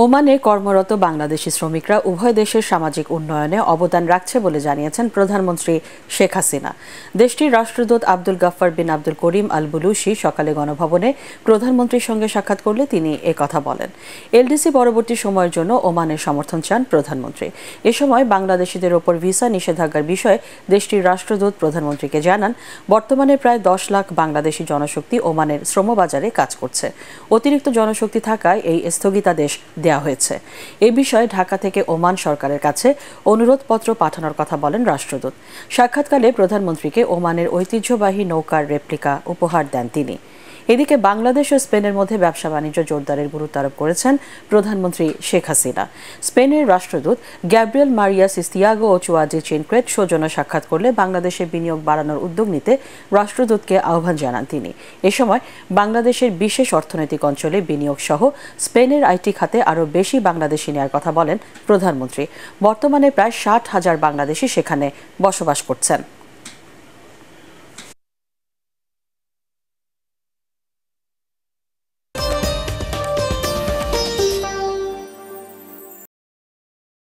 ওমানে কর্মরত বাংলাদেশি শ্রমিকরা উভয় দেশের সামাজিক উন্নয়নে অবদান রাখছে বলে জানিয়েছেন প্রধানমন্ত্রী শেখ হাসিনা। দেশটির রাষ্ট্রদূত আব্দুল গাফফার বিন আব্দুল করিম আল বুলুশি সকালে গণভবনে প্রধানমন্ত্রীর সঙ্গে সাক্ষাৎ করলে তিনি কথা বলেন। এলডিসি পরবর্তী সময়ের জন্য ওমানের সমর্থন চান প্রধানমন্ত্রী। এ সময় বাংলাদেশিদের ওপর ভিসা নিষেধাজ্ঞার বিষয়ে দেশটির রাষ্ট্রদূত প্রধানমন্ত্রীকে জানান, বর্তমানে প্রায় 10 লাখ বাংলাদেশি জনশক্তি ওমানের শ্রমবাজারে কাজ করছে। অতিরিক্ত জনশক্তি থাকায় এই স্থগিতাদেশ দেওয়া হয়েছে। এ বিষয়ে ঢাকা থেকে ওমান সরকারের কাছে অনুরোধপত্র পাঠানোর কথা বলেন রাষ্ট্রদূত। সাক্ষাৎকালে প্রধানমন্ত্রীকে ওমানের ঐতিহ্যবাহী নৌকার রেপ্লিকা উপহার দেন তিনি। এদিকে বাংলাদেশ ও স্পেনের মধ্যে ব্যবসা বাণিজ্য জোরদারের গুরুত্ব আরোপ করেছেন প্রধানমন্ত্রী শেখ হাসিনা। স্পেনের রাষ্ট্রদূত গ্যাব্রিয়েল মারিয়া সিস্তিয়াগো ওচুয়াজি চিনক্রেট সৌজন্য সাক্ষাৎ করলে বাংলাদেশে বিনিয়োগ বাড়ানোর উদ্যোগ নিতে রাষ্ট্রদূতকে আহ্বান জানান তিনি। এ সময় বাংলাদেশের বিশেষ অর্থনৈতিক অঞ্চলে বিনিয়োগ সহ স্পেনের আইটি খাতে আরও বেশি বাংলাদেশি নেওয়ার কথা বলেন প্রধানমন্ত্রী। বর্তমানে প্রায় 60,000 বাংলাদেশি সেখানে বসবাস করছেন।